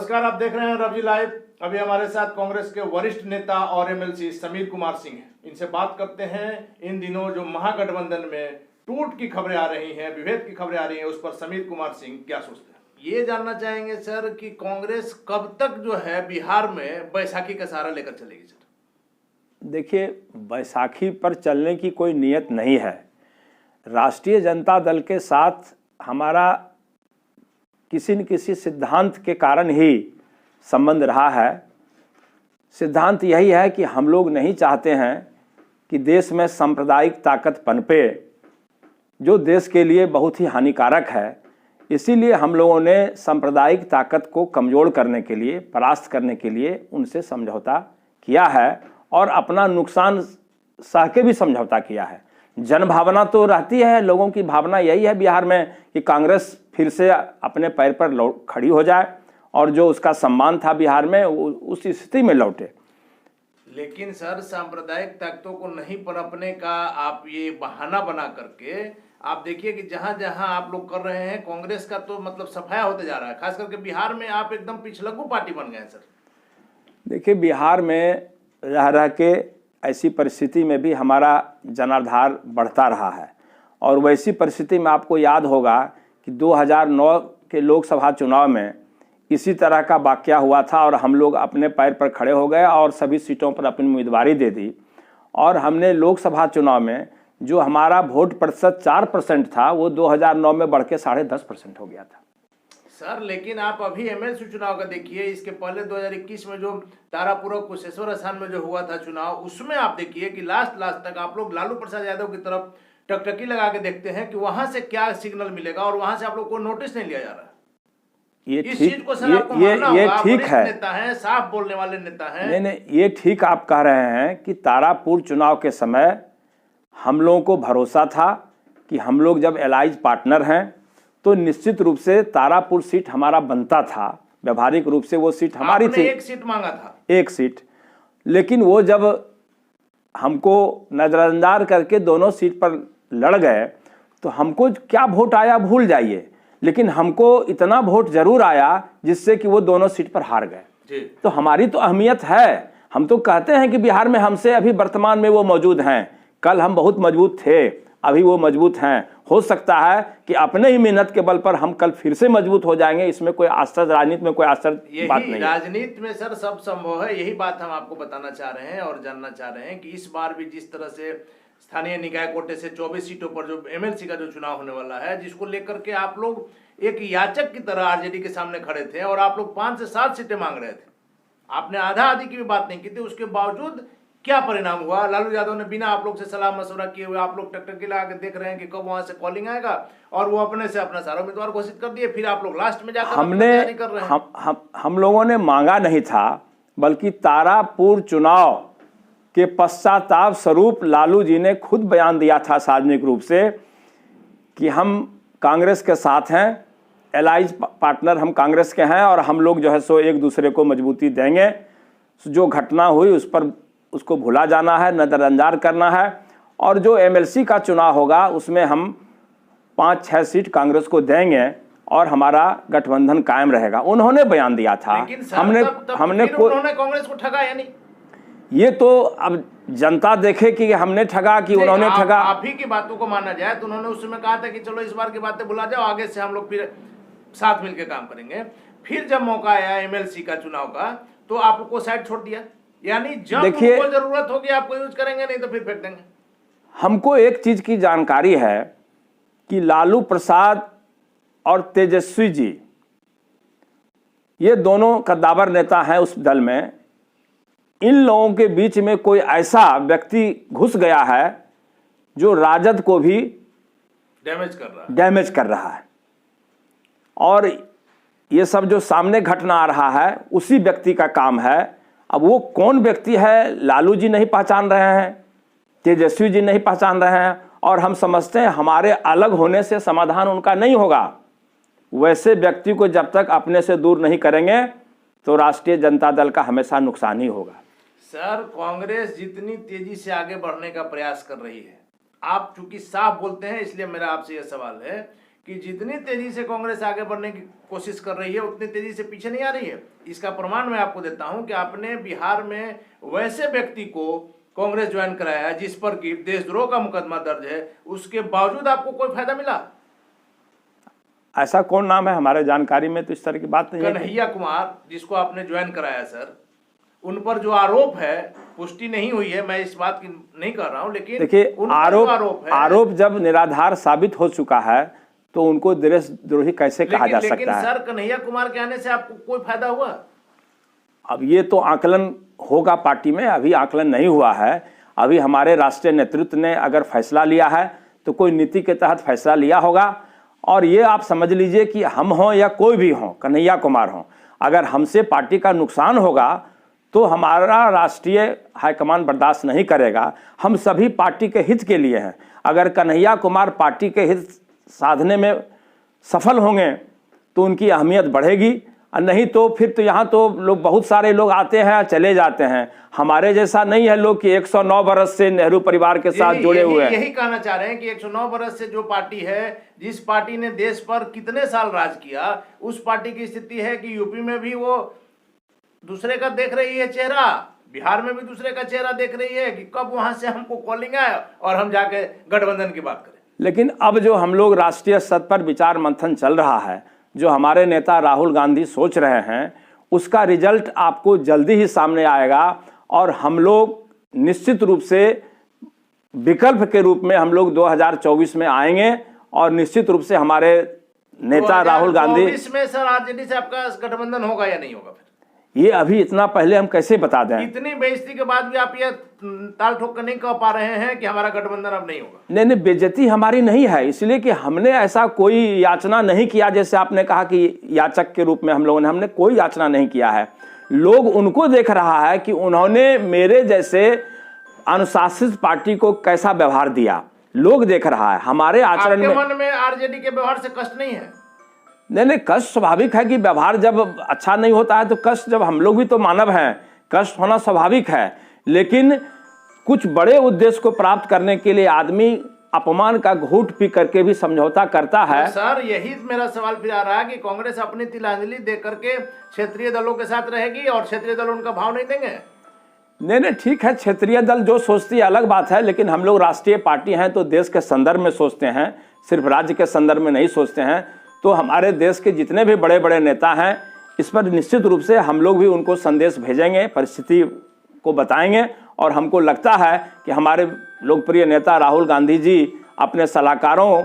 नमस्कार, आप देख रहे हैं रवि लाइव। अभी हमारे साथ कांग्रेस के वरिष्ठ नेता और एमएलसी समीर कुमार सिंह हैं। इनसे बात करते हैं इन दिनों जो महागठबंधन में टूट की खबरें आ रही हैं, विभेद की खबरें आ रही हैं, उस पर समीर कुमार सिंह क्या सोचते हैं। ये जानना चाहेंगे सर कि कांग्रेस कब तक जो है बिहार में बैसाखी का सहारा लेकर चलेगी सर। देखिए, बैसाखी पर चलने की कोई नीयत नहीं है। राष्ट्रीय जनता दल के साथ हमारा किसी न किसी सिद्धांत के कारण ही संबंध रहा है। सिद्धांत यही है कि हम लोग नहीं चाहते हैं कि देश में सांप्रदायिक ताकत पनपे, जो देश के लिए बहुत ही हानिकारक है। इसीलिए हम लोगों ने सांप्रदायिक ताकत को कमज़ोर करने के लिए, परास्त करने के लिए उनसे समझौता किया है और अपना नुकसान सह के भी समझौता किया है। जन भावना तो रहती है, लोगों की भावना यही है बिहार में कि कांग्रेस फिर से अपने पैर पर खड़ी हो जाए और जो उसका सम्मान था बिहार में उस स्थिति में लौटे। लेकिन सर, सांप्रदायिक ताकतों को नहीं पनपने का आप ये बहाना बना करके आप देखिए कि जहां जहां आप लोग कर रहे हैं, कांग्रेस का तो मतलब सफाया होते जा रहा है। खास करके बिहार में आप एकदम पिछलग्गू पार्टी बन गए हैं सर। देखिए, बिहार में रह के ऐसी परिस्थिति में भी हमारा जनाधार बढ़ता रहा है और वैसी परिस्थिति में आपको याद होगा कि 2009 के लोकसभा चुनाव में इसी तरह का वाकया हुआ था और हम लोग अपने पैर पर खड़े हो गए और सभी सीटों पर अपनी उम्मीदवारी दे दी और हमने लोकसभा चुनाव में जो हमारा वोट प्रतिशत 4% था वो 2009 में बढ़ के 10.5% हो गया था सर। लेकिन आप अभी एमएलसी चुनाव का देखिए, इसके पहले 2021 में जो तारापुर कुशेश्वर स्थान में जो हुआ था चुनाव, उसमें आप देखिए कि लास्ट तक आप लोग लालू प्रसाद यादव की तरफ टकटकी लगा के देखते हैं कि वहां से क्या सिग्नल मिलेगा और वहां से आप लोग को नोटिस नहीं लिया जा रहा। ये इस ठीक, चीज को सर आपको मानना होगा। ये ठीक है। नेता हैं, साफ बोलने वाले नेता हैं। नहीं, ये ठीक आप कह रहे हैं कि तारापुर चुनाव के समय हम लोगों को भरोसा था कि हम लोग जब एलाइज पार्टनर हैं तो निश्चित रूप से तारापुर सीट हमारा बनता था। व्यवहारिक रूप से वो सीट हमारी थी। एक सीट मांगा था, एक सीट। लेकिन वो जब हमको नजरअंदाज करके दोनों सीट पर लड़ गए तो हमको क्या वोट आया भूल जाइए, लेकिन हमको इतना वोट जरूर आया जिससे कि वो दोनों सीट पर हार गए। तो हमारी तो अहमियत है। हम तो कहते हैं कि बिहार में हमसे अभी वर्तमान में वो मौजूद हैं। कल हम बहुत मजबूत थे, अभी वो मजबूत हैं। हो सकता है कि अपने ही मेहनत के बल पर हम कल फिर से मजबूत हो जाएंगे। इसमें कोई आश्चर्य, राजनीति में कोई आश्चर्य बात नहीं है। राजनीति में सर सब संभव है, यही बात हम आपको बताना चाह रहे हैं और जानना चाह रहे हैं कि इस बार भी जिस तरह से स्थानीय निकाय कोटे से 24 सीटों पर जो एमएलसी का जो चुनाव होने वाला है, जिसको लेकर के आप लोग एक याचक की तरह आरजेडी के सामने खड़े थे और आप लोग 5 से 7 सीटें मांग रहे थे। आपने आधा आधी की भी बात नहीं की थी। उसके बावजूद क्या परिणाम हुआ? लालू यादव ने बिना आप लोग से सलाह मशवरा किए हुए आप लोग टकटकी लगा के देख रहे हैं कि कब वहां से कॉलिंग आएगा और वो अपने से अपना सारा उम्मीदवार घोषित कर दिए। फिर आप लोग लास्ट में जाकर तैयारी कर रहे हैं। हम लोगों ने मांगा नहीं था, बल्कि तारापुर चुनाव के पश्चाताप स्वरूप लालू जी ने खुद बयान दिया था सार्वजनिक रूप से कि हम कांग्रेस के साथ हैं, एलाइज पार्टनर हम कांग्रेस के हैं और हम लोग जो है सो एक दूसरे को मजबूती देंगे। जो घटना हुई उस पर उसको भुला जाना है, नज़रअंदाज करना है और जो एमएलसी का चुनाव होगा उसमें हम 5-6 सीट कांग्रेस को देंगे और हमारा गठबंधन कायम रहेगा। उन्होंने बयान दिया था। हमने कांग्रेस को ठगा या नहीं? ये तो अब जनता देखे कि हमने ठगा कि उन्होंने ठगा। आप ही की बातों को माना जाए तो उन्होंने उस समय कहा था कि चलो इस बार की बातें भुला जाओ, आगे से हम लोग फिर साथ मिलकर काम करेंगे। फिर जब मौका आया एमएलसी का चुनाव का तो आपको साइड छोड़ दिया। यानी जब देखिए, उनको जरूरत होगी आपको यूज करेंगे, नहीं तो फिर फेंक देंगे। हमको एक चीज की जानकारी है कि लालू प्रसाद और तेजस्वी जी ये दोनों कद्दावर नेता हैं उस दल में। इन लोगों के बीच में कोई ऐसा व्यक्ति घुस गया है जो राजद को भी डैमेज कर रहा है और ये सब जो सामने घटना आ रहा है उसी व्यक्ति का काम है। अब वो कौन व्यक्ति है, लालू जी नहीं पहचान रहे हैं, तेजस्वी जी नहीं पहचान रहे हैं और हम समझते हैं हमारे अलग होने से समाधान उनका नहीं होगा। वैसे व्यक्ति को जब तक अपने से दूर नहीं करेंगे तो राष्ट्रीय जनता दल का हमेशा नुकसान ही होगा। सर, कांग्रेस जितनी तेजी से आगे बढ़ने का प्रयास कर रही है, आप चूंकि साफ बोलते हैं इसलिए मेरा आपसे यह सवाल है कि जितनी तेजी से कांग्रेस आगे बढ़ने की कोशिश कर रही है उतनी तेजी से पीछे नहीं आ रही है। इसका प्रमाण मैं आपको देता हूं कि आपने बिहार में वैसे व्यक्ति को कांग्रेस ज्वाइन कराया है जिस पर कि देशद्रोह का मुकदमा दर्ज है, उसके बावजूद आपको कोई फायदा मिला? ऐसा कौन नाम है हमारे जानकारी में, तो इस तरह की बात नहीं है। कन्हैया कुमार जिसको आपने ज्वाइन कराया सर, उन पर जो आरोप है, पुष्टि नहीं हुई है, मैं इस बात की नहीं कर रहा हूं, लेकिन देखिए आरोप जब निराधार साबित हो चुका है तो उनको देशद्रोही कैसे कहा जा सकता है? सर कन्हैया कुमार के आने से आपको कोई फायदा हुआ? अब ये तो आकलन होगा पार्टी में, अभी आकलन नहीं हुआ है। अभी हमारे राष्ट्रीय नेतृत्व ने अगर फैसला लिया है तो कोई नीति के तहत फैसला लिया होगा। और ये आप समझ लीजिए कि हम हों या कोई भी हों, कन्हैया कुमार हों, अगर हमसे पार्टी का नुकसान होगा तो हमारा राष्ट्रीय हाईकमान बर्दाश्त नहीं करेगा। हम सभी पार्टी के हित के लिए हैं। अगर कन्हैया कुमार पार्टी के हित साधने में सफल होंगे तो उनकी अहमियत बढ़ेगी, और नहीं तो फिर तो यहाँ तो लोग, बहुत सारे लोग आते हैं चले जाते हैं। हमारे जैसा नहीं है लोग कि 109 बरस से नेहरू परिवार के साथ जुड़े हुए हैं। यही कहना चाह रहे हैं कि 109 बरस से जो पार्टी है, जिस पार्टी ने देश पर कितने साल राज किया, उस पार्टी की स्थिति है कि यूपी में भी वो दूसरे का देख रही है चेहरा, बिहार में भी दूसरे का चेहरा देख रही है कि कब वहां से हमको कॉलिंग आए और हम जाके गठबंधन की बात करें। लेकिन अब जो हम लोग राष्ट्रीय स्तर पर विचार मंथन चल रहा है, जो हमारे नेता राहुल गांधी सोच रहे हैं, उसका रिजल्ट आपको जल्दी ही सामने आएगा। और हम लोग निश्चित रूप से विकल्प के रूप में हम लोग 2024 में आएंगे, और निश्चित रूप से हमारे नेता राहुल गांधी। 2024 में सर आरजेडी से आपका गठबंधन होगा या नहीं होगा? फिर ये अभी इतना पहले हम कैसे बता दें? इतनी बेइज्जती के बाद भी आप ये ताल ठोक कर नहीं कह पा रहे हैं कि हमारा गठबंधन अब नहीं होगा? नहीं, बेइज्जती हमारी नहीं है, इसलिए कि हमने ऐसा कोई याचना नहीं किया। जैसे आपने कहा कि याचक के रूप में हमने कोई याचना नहीं किया है। लोग उनको देख रहा है कि उन्होंने मेरे जैसे अनुशासित पार्टी को कैसा व्यवहार दिया, लोग देख रहा है। हमारे आचरण में मन में आरजेडी के व्यवहार से कष्ट नहीं है? नहीं, कष्ट स्वाभाविक है कि व्यवहार जब अच्छा नहीं होता है तो कष्ट, जब हम लोग भी तो मानव हैं, कष्ट होना स्वाभाविक है। लेकिन कुछ बड़े उद्देश्य को प्राप्त करने के लिए आदमी अपमान का घूंट पी करके भी समझौता करता है। सर यही मेरा सवाल फिर आ रहा है कि कांग्रेस अपनी तिलांजलि दे करके क्षेत्रीय दलों के साथ रहेगी और क्षेत्रीय दल उनका भाव नहीं देंगे? नहीं, ठीक है, क्षेत्रीय दल जो सोचती है अलग बात है, लेकिन हम लोग राष्ट्रीय पार्टी हैं तो देश के संदर्भ में सोचते हैं, सिर्फ राज्य के संदर्भ में नहीं सोचते हैं। तो हमारे देश के जितने भी बड़े बड़े नेता हैं, इस पर निश्चित रूप से हम लोग भी उनको संदेश भेजेंगे, परिस्थिति को बताएंगे। और हमको लगता है कि हमारे लोकप्रिय नेता राहुल गांधी जी अपने सलाहकारों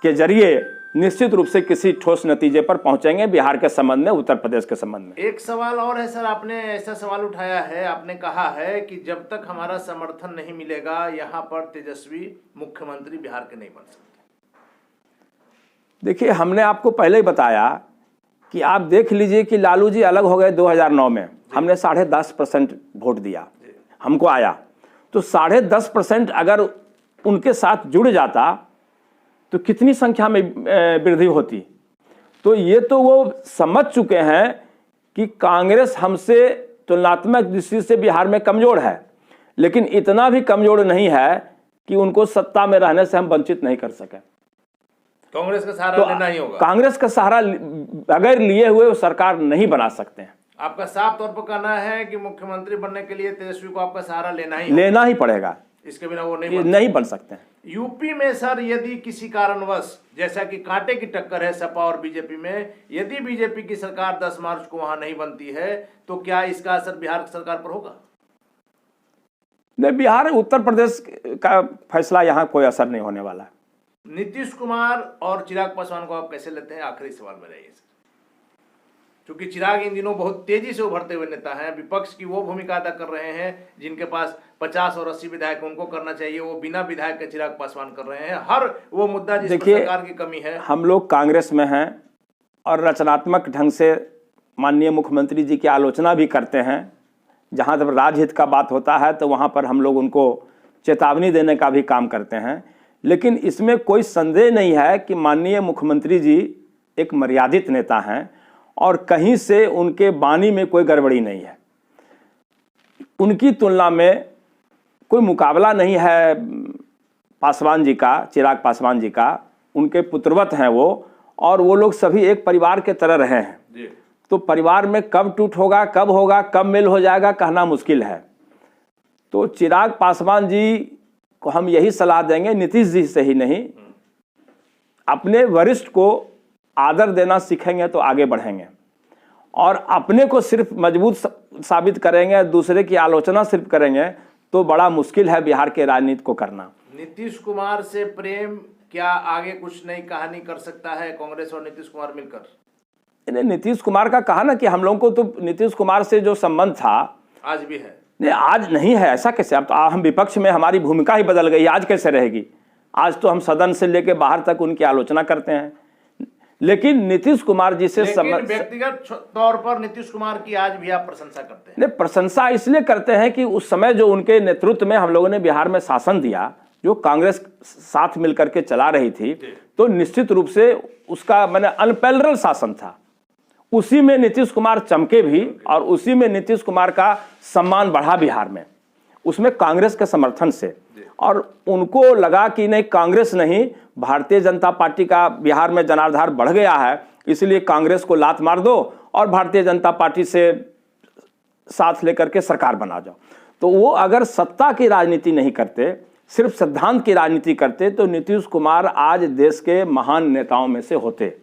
के जरिए निश्चित रूप से किसी ठोस नतीजे पर पहुंचेंगे बिहार के संबंध में, उत्तर प्रदेश के संबंध में। एक सवाल और है सर, आपने ऐसा सवाल उठाया है, आपने कहा है कि जब तक हमारा समर्थन नहीं मिलेगा यहाँ पर तेजस्वी मुख्यमंत्री बिहार के नहीं बन सकते। देखिए, हमने आपको पहले ही बताया कि आप देख लीजिए कि लालू जी अलग हो गए 2009 में, हमने 10.5% वोट दिया, हमको आया। तो 10.5% अगर उनके साथ जुड़ जाता तो कितनी संख्या में वृद्धि होती। तो ये तो वो समझ चुके हैं कि कांग्रेस हमसे तुलनात्मक दृष्टि से बिहार में कमजोर है, लेकिन इतना भी कमजोर नहीं है कि उनको सत्ता में रहने से हम वंचित नहीं कर सके। कांग्रेस का सहारा लेना ही होगा। कांग्रेस का सहारा अगर लिए हुए वो सरकार नहीं बना सकते हैं। आपका साफ तौर पर कहना है कि मुख्यमंत्री बनने के लिए तेजस्वी को आपका सहारा लेना ही पड़ेगा, इसके बिना वो नहीं बन सकते हैं। यूपी में सर यदि किसी कारणवश, जैसा कि कांटे की टक्कर है सपा और बीजेपी में, यदि बीजेपी की सरकार 10 मार्च को वहां नहीं बनती है तो क्या इसका असर बिहार सरकार पर होगा? नहीं, बिहार उत्तर प्रदेश का फैसला यहाँ कोई असर नहीं होने वाला है। नीतीश कुमार और चिराग पासवान को आप कैसे लेते हैं? आखिरी सवाल मेरा ये सर, क्योंकि चिराग इन दिनों बहुत तेजी से उभरते हुए नेता हैं, विपक्ष की वो भूमिका अदा कर रहे हैं जिनके पास 50 और 80 विधायक उनको करना चाहिए, वो बिना विधायक के चिराग पासवान कर रहे हैं हर वो मुद्दा जिस पर सरकार की कमी है। हम लोग कांग्रेस में हैं और रचनात्मक ढंग से माननीय मुख्यमंत्री जी की आलोचना भी करते हैं। जहाँ तक राजहित का बात होता है तो वहाँ पर हम लोग उनको चेतावनी देने का भी काम करते हैं। लेकिन इसमें कोई संदेह नहीं है कि माननीय मुख्यमंत्री जी एक मर्यादित नेता हैं और कहीं से उनके वाणी में कोई गड़बड़ी नहीं है। उनकी तुलना में कोई मुकाबला नहीं है पासवान जी का, चिराग पासवान जी का। उनके पुत्रवत हैं वो, और वो लोग सभी एक परिवार के तरह रहे हैं। जी। तो परिवार में कब टूट होगा, कब मिल हो जाएगा, कहना मुश्किल है। तो चिराग पासवान जी को हम यही सलाह देंगे, नीतीश जी से ही नहीं, अपने वरिष्ठ को आदर देना सीखेंगे तो आगे बढ़ेंगे, और अपने को सिर्फ मजबूत साबित करेंगे, दूसरे की आलोचना सिर्फ करेंगे तो बड़ा मुश्किल है बिहार के राजनीति को करना। नीतीश कुमार से प्रेम क्या आगे कुछ नई कहानी कर सकता है कांग्रेस और नीतीश कुमार मिलकर? नीतीश कुमार का कहा ना कि हम लोगों को तो नीतीश कुमार से जो संबंध था आज भी है। नहीं, आज नहीं है, ऐसा कैसे? अब तो हम विपक्ष में, हमारी भूमिका ही बदल गई, आज कैसे रहेगी? आज तो हम सदन से लेकर बाहर तक उनकी आलोचना करते हैं। लेकिन नीतीश कुमार जी से व्यक्तिगत तौर पर नीतीश कुमार की आज भी आप प्रशंसा करते हैं? नहीं, प्रशंसा इसलिए करते हैं कि उस समय जो उनके नेतृत्व में हम लोगों ने बिहार में शासन दिया, जो कांग्रेस साथ मिलकर के चला रही थी, तो निश्चित रूप से उसका मैंने अनपैरेलल शासन था। उसी में नीतीश कुमार चमके भी, और उसी में नीतीश कुमार का सम्मान बढ़ा बिहार में, उसमें कांग्रेस के समर्थन से। और उनको लगा कि नहीं, कांग्रेस नहीं, भारतीय जनता पार्टी का बिहार में जनाधार बढ़ गया है, इसलिए कांग्रेस को लात मार दो और भारतीय जनता पार्टी से साथ लेकर के सरकार बना जाओ। तो वो अगर सत्ता की राजनीति नहीं करते, सिर्फ सिद्धांत की राजनीति करते, तो नीतीश कुमार आज देश के महान नेताओं में से होते।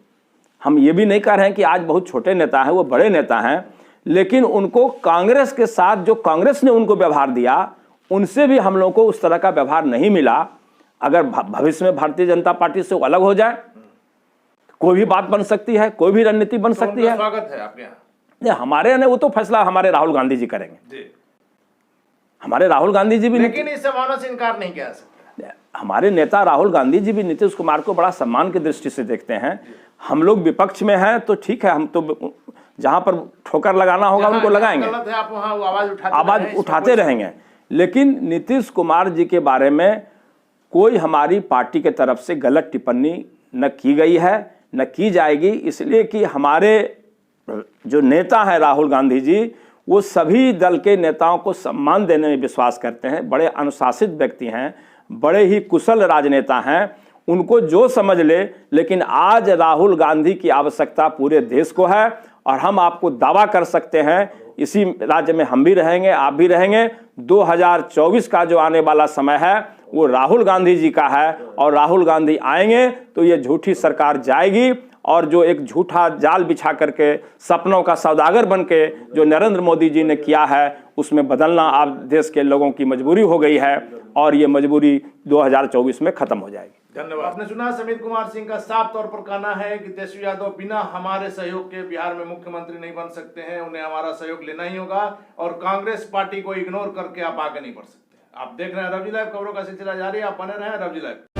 हम ये भी नहीं कह रहे हैं कि आज बहुत छोटे नेता हैं, वो बड़े नेता हैं, लेकिन उनको कांग्रेस के साथ जो कांग्रेस ने उनको व्यवहार दिया, उनसे भी हम लोगों को उस तरह का व्यवहार नहीं मिला। अगर भविष्य में भारतीय जनता पार्टी से अलग हो जाए, कोई भी बात बन सकती है, कोई भी रणनीति बन सकती है। स्वागत है आपके यहाँ? नहीं, हमारे यहाँ वो तो फैसला हमारे राहुल गांधी जी करेंगे जी। हमारे राहुल गांधी जी भी, लेकिन इस संभावना से इनकार नहीं किया जा सकता। हमारे नेता राहुल गांधी जी भी नीतीश कुमार को बड़ा सम्मान की दृष्टि से देखते हैं। हम लोग विपक्ष में हैं तो ठीक है, हम तो जहां पर ठोकर लगाना होगा उनको लगाएंगे, गलत है आप वहां आवाज उठाते रहेंगे। लेकिन नीतीश कुमार जी के बारे में कोई हमारी पार्टी के तरफ से गलत टिप्पणी न की गई है, न की जाएगी, इसलिए कि हमारे जो नेता हैं राहुल गांधी जी, वो सभी दल के नेताओं को सम्मान देने में विश्वास करते हैं, बड़े अनुशासित व्यक्ति हैं, बड़े ही कुशल राजनेता हैं, उनको जो समझ ले। लेकिन आज राहुल गांधी की आवश्यकता पूरे देश को है, और हम आपको दावा कर सकते हैं इसी राज्य में हम भी रहेंगे, आप भी रहेंगे। 2024 का जो आने वाला समय है वो राहुल गांधी जी का है, और राहुल गांधी आएंगे तो ये झूठी सरकार जाएगी, और जो एक झूठा जाल बिछा करके सपनों का सौदागर बन के जो नरेंद्र मोदी जी ने किया है, उसमें बदलना आप देश के लोगों की मजबूरी हो गई है, और ये मजबूरी 2024 में खत्म हो जाएगी। धन्यवाद। आपने सुना समीर कुमार सिंह का साफ तौर पर कहना है कि तेजस्वी यादव बिना हमारे सहयोग के बिहार में मुख्यमंत्री नहीं बन सकते हैं, उन्हें हमारा सहयोग लेना ही होगा, और कांग्रेस पार्टी को इग्नोर करके आप आगे नहीं बढ़ सकते। आप देख रहे हैं रवजी लाइव, खबरों का सिलसिला जारी है, आप बने रहे हैं रवजी लाइव।